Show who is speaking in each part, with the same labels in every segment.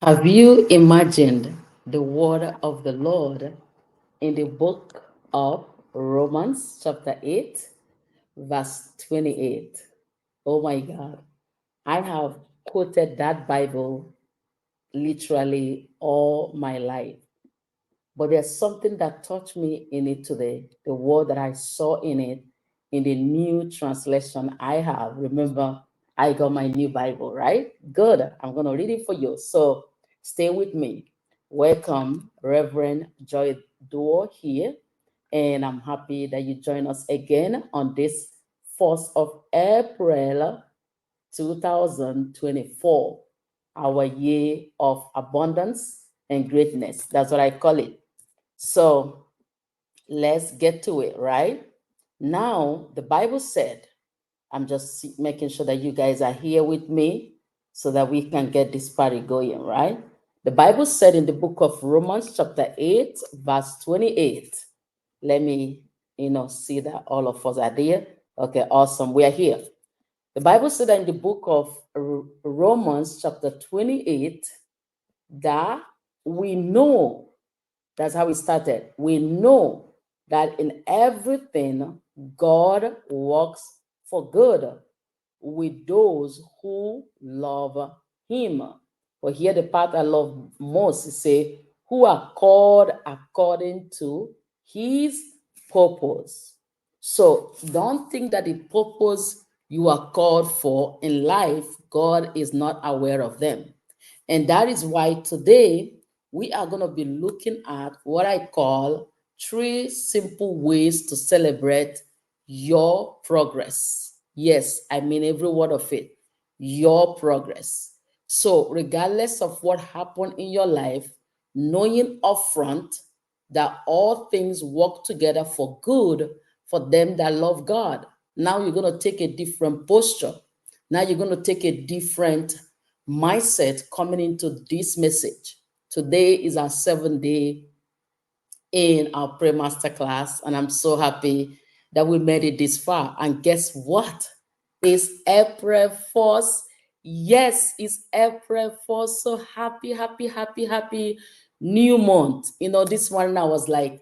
Speaker 1: Have you imagined the word of the Lord in the book of Romans, chapter 8, verse 28? Oh my God. I have quoted that Bible literally all my life. But there's something that touched me in it today, the word that I saw in it in the new translation I have. Remember, I got my new Bible, right? Good. I'm going to read it for you. So stay with me. Welcome, Reverend Joy Duo here. And I'm happy that you join us again on this 1st of April 2024, our year of abundance and greatness. That's what I call it. So let's get to it, right? Now, the Bible said, I'm just making sure that you guys are here with me so that we can get this party going, right? The Bible said in the book of Romans, chapter 8, verse 28. Let me, see that all of us are there. Okay, awesome. We are here. The Bible said in the book of Romans, chapter 28, that we know, that's how it started. We know that in everything God works for good with those who love him. But here the part I love most is say, who are called according to his purpose. So don't think that the purpose you are called for in life, God is not aware of them. And that is why today we are going to be looking at what I call three simple ways to celebrate your progress. Yes, I mean every word of it, your progress. So, regardless of what happened in your life, knowing upfront that all things work together for good for them that love God. Now you're going to take a different posture. Now you're going to take a different mindset coming into this message. Today is our 7th day in our pre-master class, and I'm so happy that we made it this far. And guess what? It's April 1st. Yes, it's April 1st. So happy, happy, happy, happy new month. This one I was like,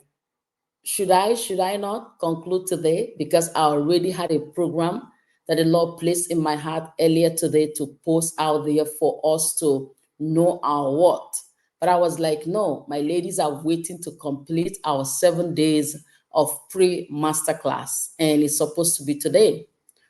Speaker 1: should I not conclude today? Because I already had a program that the Lord placed in my heart earlier today to post out there for us to know our what. But I was like, no, my ladies are waiting to complete our 7 days of pre-masterclass, and it's supposed to be today.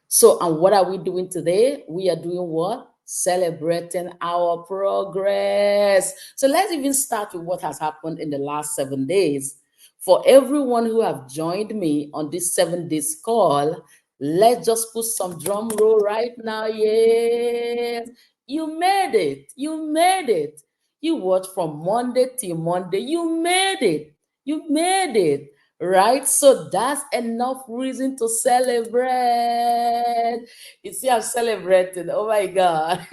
Speaker 1: So, and what are we doing today? We are doing what? Celebrating our progress. So let's even start with what has happened in the last 7 days. For everyone who have joined me on this 7 days call, let's just put some drum roll right now. Yes, you made it. You made it. You watched from Monday till Monday. You made it. You made it. Right? So that's enough reason to celebrate. You see, I'm celebrating. Oh my God.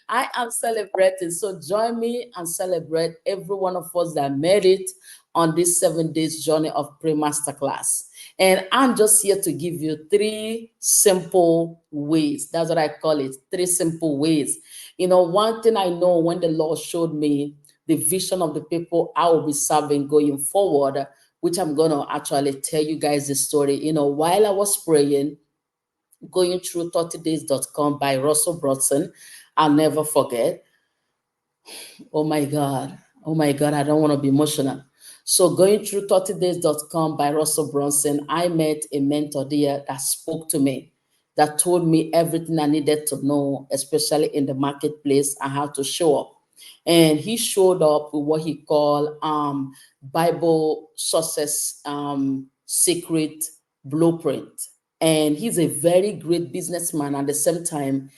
Speaker 1: I am celebrating. So join me and celebrate every one of us that made it on this 7 days journey of pre-masterclass. And I'm just here to give you three simple ways. That's what I call it. Three simple ways. One thing I know, when the Lord showed me the vision of the people I will be serving going forward, which I'm going to actually tell you guys the story. While I was praying, going through 30days.com by Russell Brunson, I'll never forget. Oh my God. Oh my God. I don't want to be emotional. So, going through 30days.com by Russell Brunson, I met a mentor there that spoke to me, that told me everything I needed to know, especially in the marketplace, and how to show up. And he showed up with what he called Bible success secret blueprint. And he's a very great businessman. At the same time,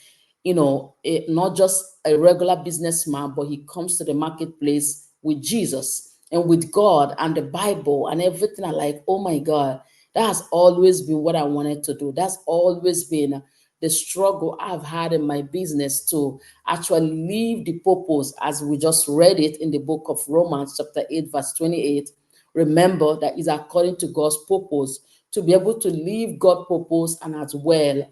Speaker 1: not just a regular businessman, but he comes to the marketplace with Jesus and with God and the Bible and everything. I like, oh my God, that has always been what I wanted to do. That's always been the struggle I've had in my business to actually live the purpose, as we just read it in the book of Romans, chapter 8, verse 28. Remember that is according to God's purpose, to be able to live God's purpose and as well,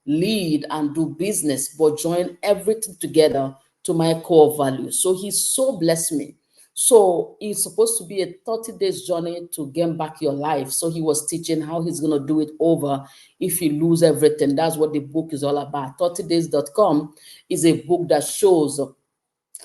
Speaker 1: lead and do business, but join everything together to my core values. So he so blessed me. So it's supposed to be a 30 days journey to gain back your life. So he was teaching how he's going to do it over if you lose everything. That's what the book is all about. 30days.com is a book that shows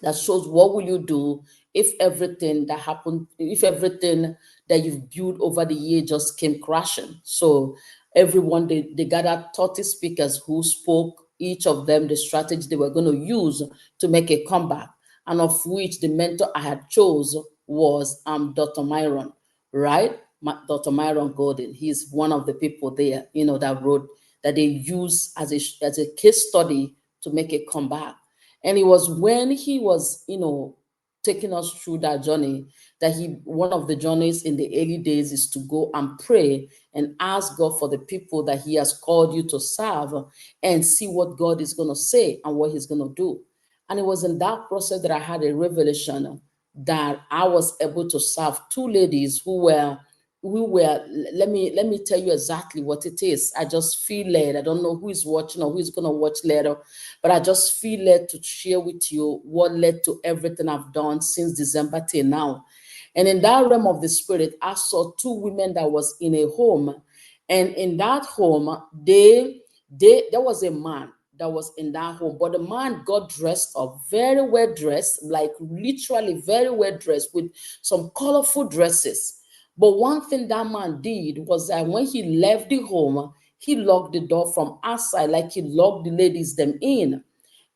Speaker 1: what will you do if everything that happened, if everything that you've built over the year just came crashing. So everyone, they gathered 30 speakers who spoke, each of them the strategy they were going to use to make a comeback, and of which the mentor I had chose was Dr. Myron, right? Dr. Myron Golden. He's one of the people there, that wrote, that they use as a case study to make a comeback. And it was when he was, taking us through that journey, that one of the journeys in the early days is to go and pray and ask God for the people that he has called you to serve, and see what God is going to say and what he's going to do. And it was in that process that I had a revelation that I was able to serve two ladies who were, let me tell you exactly what it is. I just feel led. I don't know who is watching or who is going to watch later, but I just feel led to share with you what led to everything I've done since December till now. And in that realm of the spirit, I saw two women that was in a home, and in that home, there was a man that was in that home, but the man got dressed up, very well dressed, like literally very well dressed with some colorful dresses. But one thing that man did was that when he left the home, he locked the door from outside, like he locked the ladies them in.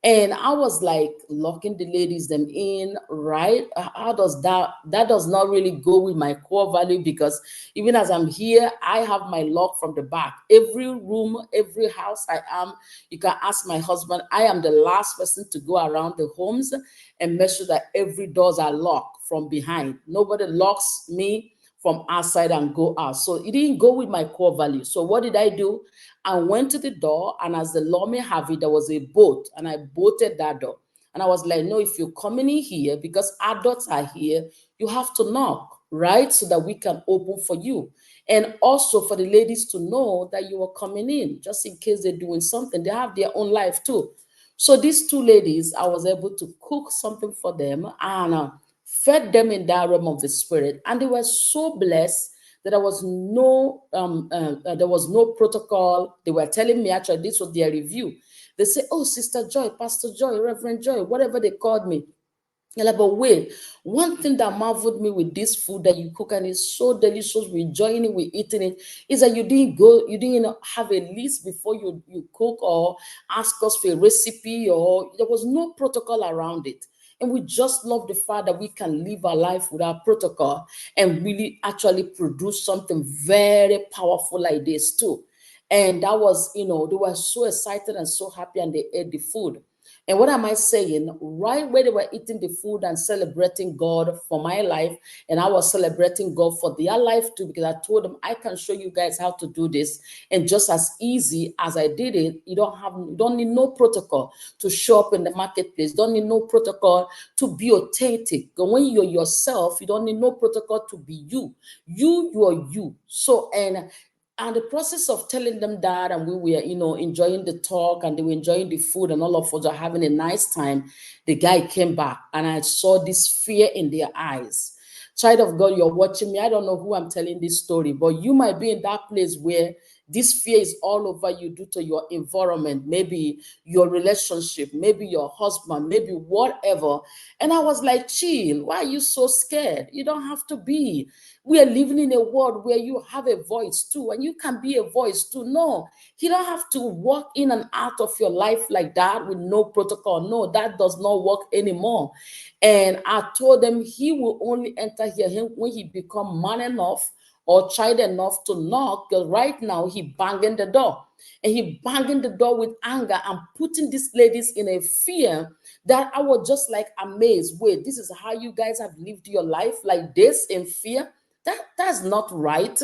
Speaker 1: And I was like, locking the ladies them in, right? How does that does not really go with my core value, because even as I'm here, I have my lock from the back. Every room, every house I am, you can ask my husband, I am the last person to go around the homes and make sure that every doors are locked from behind. Nobody locks me from outside and go out. So it didn't go with my core value. So what did I do? I went to the door, and as the law may have it, there was a boat, and I bolted that door. And I was like, no, if you're coming in here, because adults are here, you have to knock, right? So that we can open for you. And also for the ladies to know that you are coming in, just in case they're doing something. They have their own life too. So these two ladies, I was able to cook something for them, and fed them in that realm of the spirit. And they were so blessed that there was no protocol. They were telling me, actually, this was their review. They say, oh, Sister Joy, Pastor Joy, Reverend Joy, whatever they called me. You're like, but wait, one thing that marveled me with this food that you cook and it's so delicious, we're enjoying it, we're eating it, is that you didn't have a list before you cook or ask us for a recipe, or there was no protocol around it. And we just love the fact that we can live our life without protocol and really actually produce something very powerful like this too. And that was, they were so excited and so happy, and they ate the food. And what am I saying? Right where they were eating the food and celebrating God for my life, and I was celebrating God for their life too, because I told them I can show you guys how to do this. And just as easy as I did it, you don't need no protocol to show up in the marketplace. Don't need no protocol to be authentic. But when you're yourself, you don't need no protocol to be you. You are you. So and the process of telling them that, and we were, enjoying the talk, and they were enjoying the food, and all of us are having a nice time. The guy came back, and I saw this fear in their eyes. Child of God, you're watching me. I don't know who I'm telling this story, but you might be in that place where this fear is all over you due to your environment, maybe your relationship, maybe your husband, maybe whatever. And I was like, chill, why are you so scared? You don't have to be. We are living in a world where you have a voice too, and you can be a voice too. No, you don't have to walk in and out of your life like that with no protocol. No, that does not work anymore. And I told them he will only enter here when he become man enough or child enough to knock, because right now he banging the door. And he banging the door with anger and putting these ladies in a fear that I was just like amazed. Wait, this is how you guys have lived your life, like this, in fear? That's not right.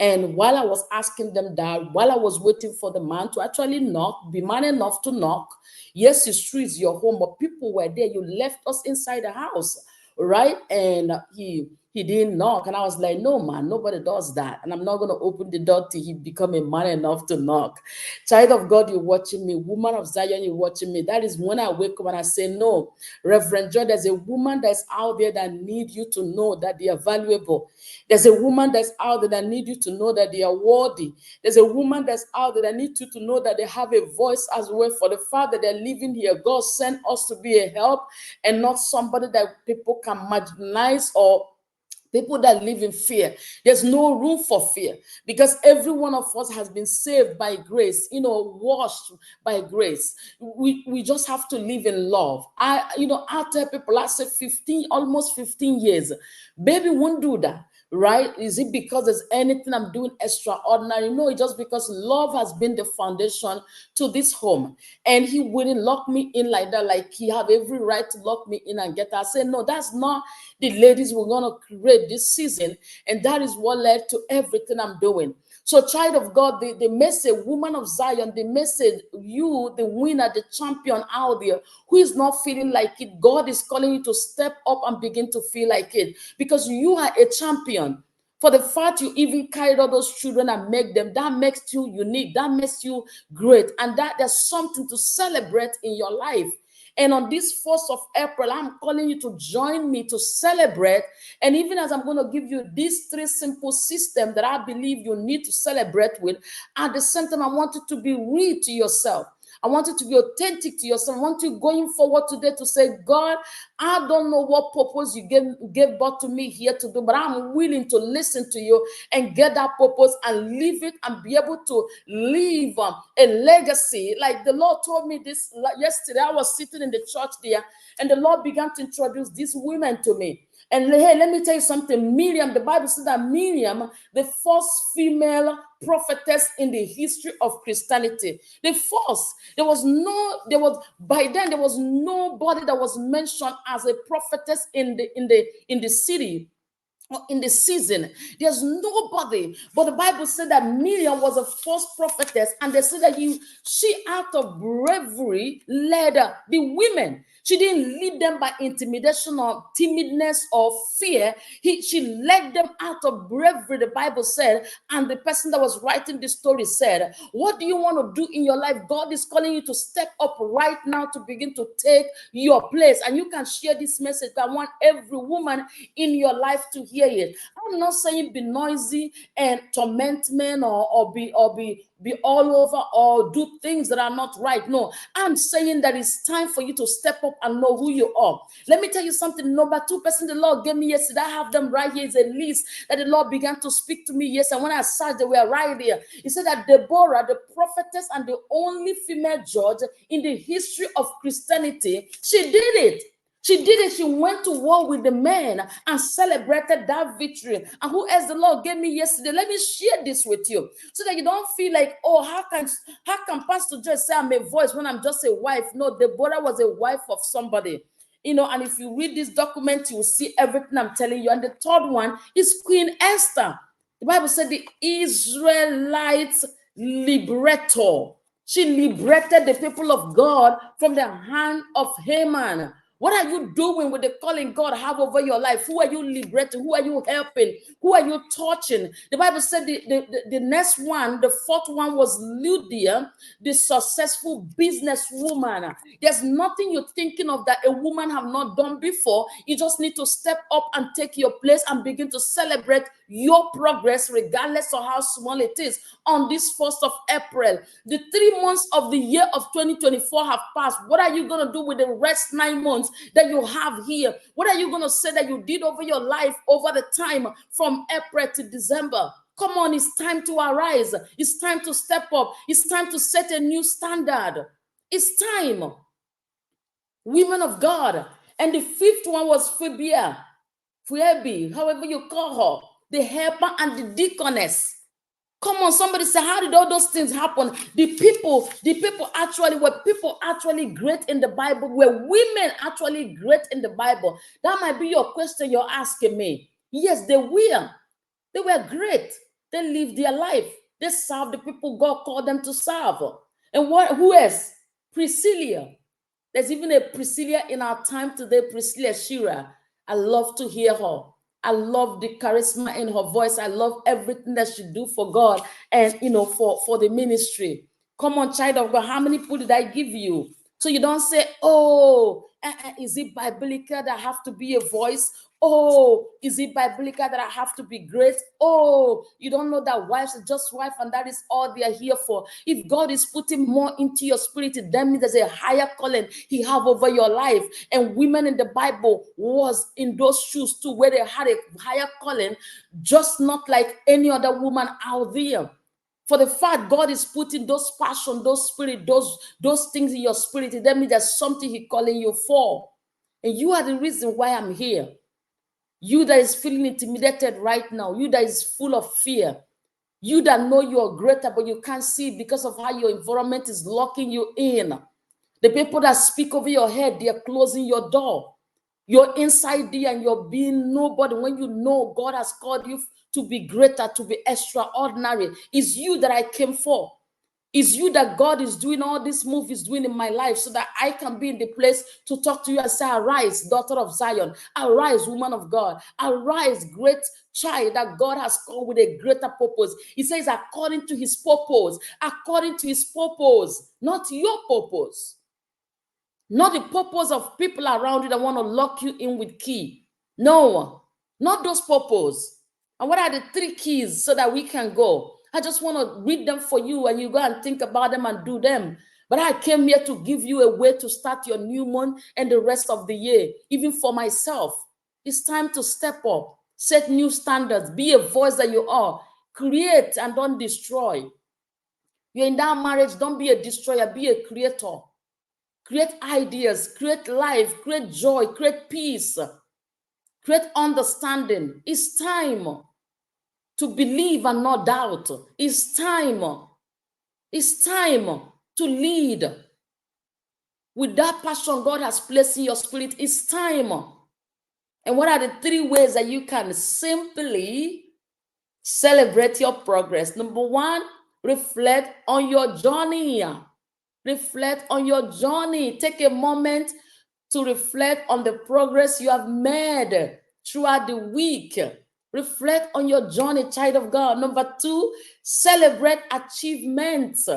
Speaker 1: And while I was asking them that, while I was waiting for the man to actually knock, be man enough to knock, yes, it's true, it's your home, but people were there. You left us inside the house, right? And he He didn't knock. And I was like, no, man, nobody does that. And I'm not going to open the door till he become a man enough to knock. Child of God, you're watching me. Woman of Zion, you're watching me. That is when I wake up and I say, no, Reverend Joy, there's a woman that's out there that need you to know that they are valuable. There's a woman that's out there that need you to know that they are worthy. There's a woman that's out there that need you to know that they have a voice as well. For the fact that they're living here, God sent us to be a help and not somebody that people can marginalize or people that live in fear. There's no room for fear because every one of us has been saved by grace, washed by grace. We just have to live in love. I tell people, I said 15, almost 15 years, baby won't do that. Right? Is it because there's anything I'm doing extraordinary? No, it's just because love has been the foundation to this home. And he wouldn't lock me in like that, like he have every right to lock me in and get out. I say, no, that's not the ladies we're gonna create this season. And that is what led to everything I'm doing. So, child of God, the message, woman of Zion, the message, you, the winner, the champion out there, who is not feeling like it, God is calling you to step up and begin to feel like it because you are a champion. For the fact you even carried all those children and make them, that makes you unique, that makes you great, and that there's something to celebrate in your life. And on this 1st of April, I'm calling you to join me to celebrate. And even as I'm going to give you these 3 simple systems that I believe you need to celebrate with, at the same time, I want you to be real to yourself. I want you to be authentic to yourself. I want you going forward today to say, God, I don't know what purpose you gave birth to me here to do, but I'm willing to listen to you and get that purpose and live it and be able to leave a legacy. Like the Lord told me this yesterday. I was sitting in the church there, and the Lord began to introduce these women to me. And hey, let me tell you something. Miriam, the Bible says that Miriam, the first female prophetess in the history of Christianity. The first. By then there was nobody that was mentioned as a prophetess in the city. In the season, there's nobody, but the Bible said that Miriam was a first prophetess, and they said that she out of bravery led the women. She didn't lead them by intimidation or timidness or fear. She led them out of bravery, the Bible said. And the person that was writing the story said, what do you want to do in your life? God is calling you to step up right now to begin to take your place. And you can share this message. I want every woman in your life to hear it. I'm not saying be noisy and torment men or be all over or do things that are not right. No, I'm saying that it's time for you to step up and know who you are. Let me tell you something. Number 2 person the Lord gave me yesterday, I have them right here. It's a list that the Lord began to speak to me yesterday. When I searched, they were right there. He said that Deborah, the prophetess and the only female judge in the history of Christianity, she did it. She did it. She went to war with the men and celebrated that victory. And who else the Lord gave me yesterday? Let me share this with you so that you don't feel like, oh, how can Pastor Joy say I'm a voice when I'm just a wife? No, Deborah was a wife of somebody. And if you read this document, you will see everything I'm telling you. And the 3rd one is Queen Esther. The Bible said the Israelites liberator. She liberated the people of God from the hand of Haman. What are you doing with the calling God have over your life? Who are you liberating? Who are you helping? Who are you touching? The Bible said the next one, the 4th one was Lydia, the successful businesswoman. There's nothing you're thinking of that a woman have not done before. You just need to step up and take your place and begin to celebrate your progress, regardless of how small it is. On this 1st of April, the 3 months of the year of 2024 have passed. What are you going to do with the rest 9 months that you have here? What are you going to say that you did over your life over the time from April to December? Come on, it's time to arise. It's time to step up. It's time to set a new standard. It's time. Women of God. And the 5th one was Phoebe, however you call her, the helper and the deaconess. Come on, somebody say, how did all those things happen? The people actually great in the Bible? Were women actually great in the Bible? That might be your question you're asking me. Yes, they were. They were great. They lived their life. They served the people God called them to serve. And who else? Priscilla. There's even a Priscilla in our time today, Priscilla Shira. I love to hear her. I love the charisma in her voice. I love everything that she do for God and, for the ministry. Come on, child of God, how many people did I give you? So you don't say, oh, is it biblical that I have to be a voice? Oh, is it biblical that I have to be great? Oh, you don't know that wives are just wife and that is all they are here for. If God is putting more into your spirit, that means there's a higher calling he have over your life. And women in the Bible was in those shoes too, where they had a higher calling, just not like any other woman out there. For the fact God is putting those passion, those spirit, those things in your spirit, that means there's something He calling you for. And you are the reason why I'm here. You that is feeling intimidated right now, you that is full of fear, you that know you are greater, but you can't see it because of how your environment is locking you in. The people that speak over your head, they are closing your door. You're inside there and you're being nobody when you know God has called you to be greater, to be extraordinary. It's you that I came for. It's you that God is doing all this move is doing in my life so that I can be in the place to talk to you and say, arise, daughter of Zion. Arise, woman of God. Arise, great child that God has called with a greater purpose. He says, according to his purpose, not your purpose. Not the purpose of people around you that want to lock you in with key. No, not those purpose. And what are the 3 keys so that we can go? I just want to read them for you and you go and think about them and do them. But I came here to give you a way to start your new month and the rest of the year, even for myself. It's time to step up, set new standards, be a voice that you are, create and don't destroy. You're in that marriage, don't be a destroyer, be a creator. Create ideas, create life, create joy, create peace, create understanding. It's time to believe and not doubt. It's time to lead with that passion God has placed in your spirit. It's time. And what are the 3 ways that you can simply celebrate your progress? Number 1, reflect on your journey. Reflect on your journey. Take a moment to reflect on the progress you have made throughout the week. Reflect on your journey, child of God. Number 2, celebrate achievements.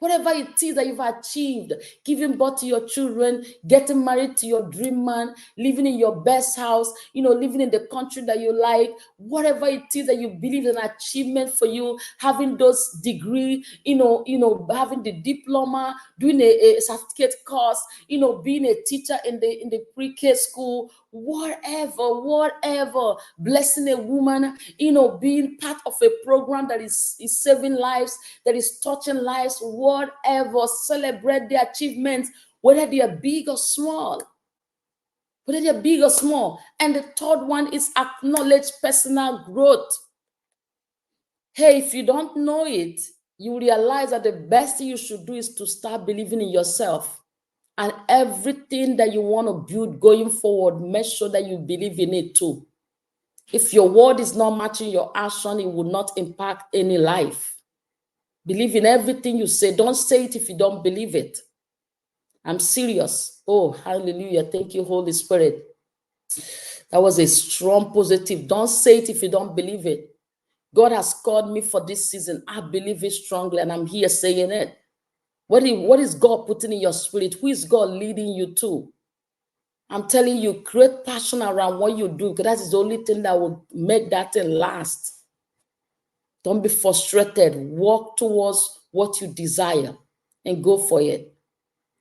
Speaker 1: Whatever it is that you've achieved, giving birth to your children, getting married to your dream man, living in your best house, living in the country that you like, whatever it is that you believe is an achievement for you, having those degree, having the diploma, doing a certificate course, being a teacher in the pre-K school, whatever, blessing a woman, being part of a program that is saving lives, that is touching lives, whatever, celebrate the achievements, whether they are big or small. And the 3rd one is acknowledge personal growth. Hey, if you don't know it, you realize that the best thing you should do is to start believing in yourself. And everything that you want to build going forward, make sure that you believe in it too. If your word is not matching your action, it will not impact any life. Believe in everything you say. Don't say it if you don't believe it. I'm serious. Oh, hallelujah. Thank you, Holy Spirit. That was a strong positive. Don't say it if you don't believe it. God has called me for this season. I believe it strongly, and I'm here saying it. What is God putting in your spirit? Who is God leading you to? I'm telling you, create passion around what you do, because that is the only thing that will make that thing last. Don't be frustrated. Walk towards what you desire and go for it.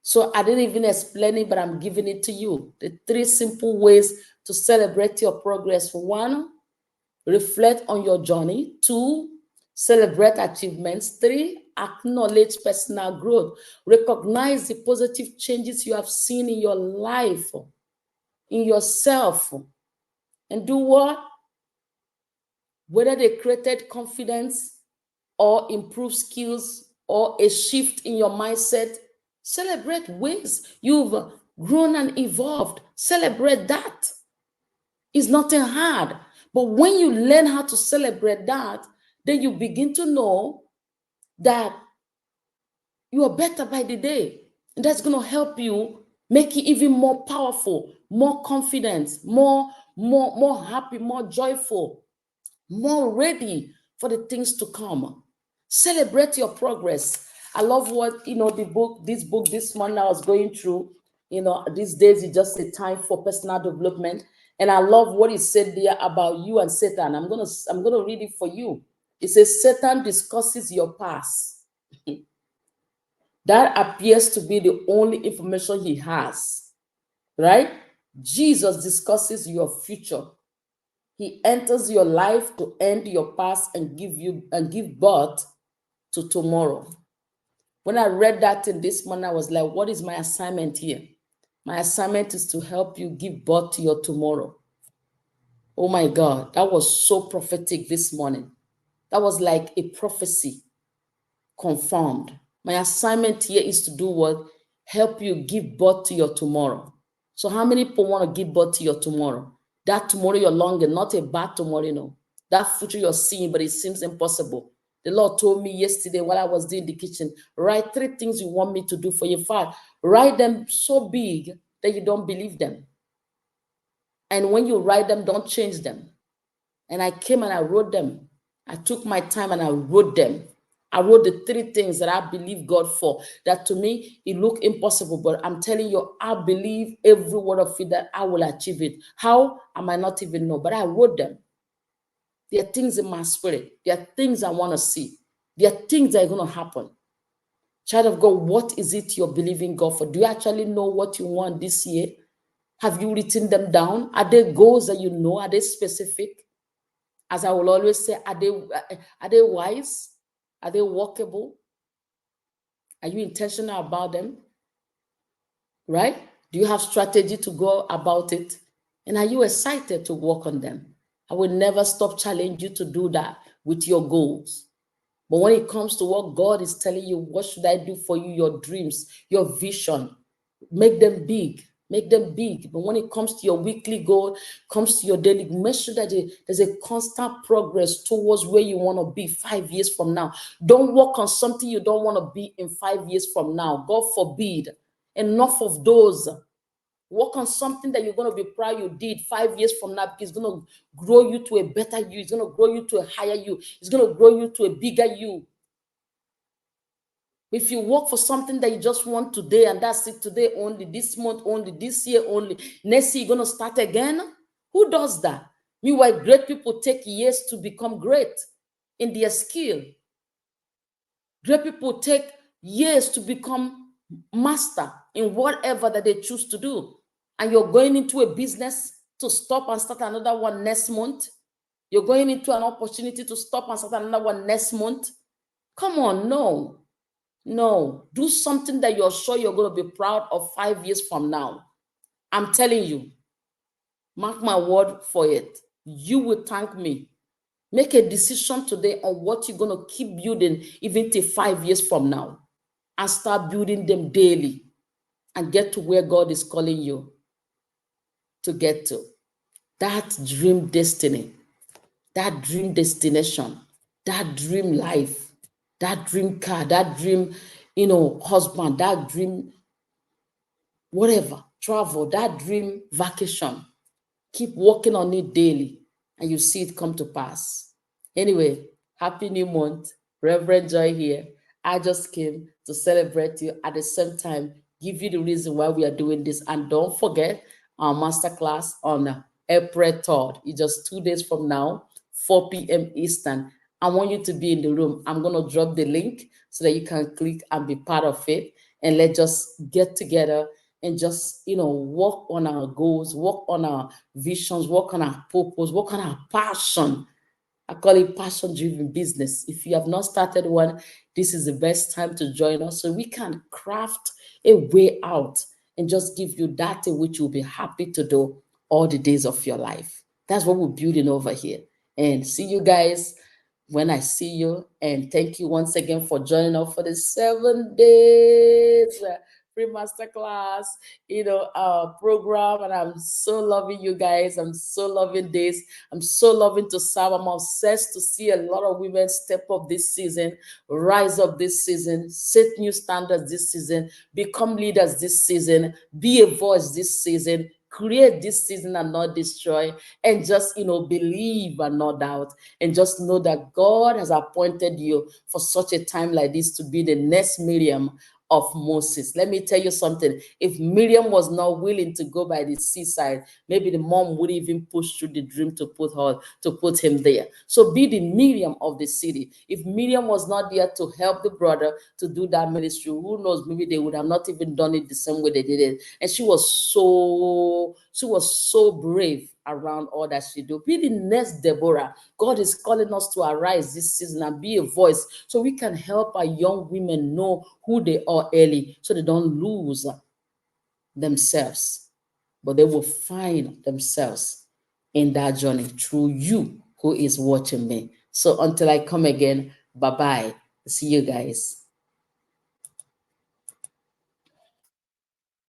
Speaker 1: So I didn't even explain it, but I'm giving it to you. The 3 simple ways to celebrate your progress. 1, reflect on your journey. 2, celebrate achievements. 3, acknowledge personal growth. Recognize the positive changes you have seen in your life, in yourself. And do what? Whether they created confidence or improved skills or a shift in your mindset, celebrate ways you've grown and evolved. Celebrate that. It's nothing hard. But when you learn how to celebrate that, then you begin to know that you are better by the day. And that's going to help you make it even more powerful, more confident, more more happy, more joyful, more ready for the things to come. Celebrate your progress. I love what, this book this morning I was going through. These days it's just a time for personal development. And I love what it said there about you and Satan. I'm gonna read it for you. It says Satan discusses your past. That appears to be the only information he has, right? Jesus discusses your future. He enters your life to end your past and give birth to tomorrow. When I read that in this morning, I was like, what is my assignment here? My assignment is to help you give birth to your tomorrow. Oh my God, that was so prophetic this morning. That was like a prophecy confirmed. My assignment here is to do what? Help you give birth to your tomorrow. So how many people want to give birth to your tomorrow? That tomorrow you're longing, not a bad tomorrow, That future you're seeing, but it seems impossible. The Lord told me yesterday while I was doing the kitchen, write 3 things you want me to do for you. In fact, write them so big that you don't believe them. And when you write them, don't change them. And I came and I wrote them. I took my time and I wrote them. I wrote the 3 things that I believe God for. That to me, it looked impossible, but I'm telling you, I believe every word of it that I will achieve it. How? I might not even know, but I wrote them. There are things in my spirit. There are things I want to see. There are things that are going to happen. Child of God, what is it you're believing God for? Do you actually know what you want this year? Have you written them down? Are there goals that you know? Are they specific? As I will always say, are they wise? Are they workable? Are you intentional about them? Right? Do you have strategy to go about it? And are you excited to work on them? I will never stop challenging you to do that with your goals. But when it comes to what God is telling you, what should I do for you, your dreams, your vision, make them big. Make them big. But when it comes to your weekly goal, comes to your daily, make sure that there's a constant progress towards where you want to be 5 years from now. Don't work on something you don't want to be in 5 years from now. God forbid. Enough of those. Work on something that you're going to be proud you did 5 years from now, because it's going to grow you to a better you. It's going to grow you to a higher you. It's going to grow you to a bigger you. If you work for something that you just want today and that's it, today only, this month only, this year only, next year you're going to start again, who does that? Meanwhile, great people take years to become great in their skill. Great people take years to become master in whatever that they choose to do. And you're going into a business to stop and start another one next month. You're going into an opportunity to stop and start another one next month. Come on, no. No, do something that you're sure you're going to be proud of 5 years from now. I'm telling you, mark my word for it. You will thank me. Make a decision today on what you're going to keep building even till 5 years from now, and start building them daily and get to where God is calling you to get to. That dream destiny, that dream destination, that dream life, that dream car, that dream, husband, that dream whatever, travel, that dream vacation. Keep working on it daily and you see it come to pass. Anyway, happy new month. Reverend Joy here. I just came to celebrate you, at the same time give you the reason why we are doing this. And don't forget our masterclass on April 3rd. It's just 2 days from now, 4 p.m. Eastern. I want you to be in the room. I'm going to drop the link so that you can click and be part of it. And let's just get together and just, work on our goals, work on our visions, work on our purpose, work on our passion. I call it passion-driven business. If you have not started one, this is the best time to join us so we can craft a way out and just give you that which you'll be happy to do all the days of your life. That's what we're building over here. And see you guys when I see you. And thank you once again for joining us for the 7 days free masterclass, program. And I'm so loving you guys. I'm so loving this. I'm so loving to serve. I'm obsessed to see a lot of women step up this season, rise up this season, set new standards this season, become leaders this season, be a voice this season, create this season and not destroy, and just, believe and not doubt, and just know that God has appointed you for such a time like this to be the next Miriam of Moses. Let me tell you something. If Miriam was not willing to go by the seaside, maybe the mom would even push through the dream to put him there. So be the Miriam of the city. If Miriam was not there to help the brother to do that ministry, who knows, maybe they would have not even done it the same way they did it. And she was so brave around all that she do. Be the next Deborah. God is calling us to arise this season and be a voice so we can help our young women know who they are early, so they don't lose themselves, but they will find themselves in that journey through you who is watching me. So until I come again, bye bye. See you guys.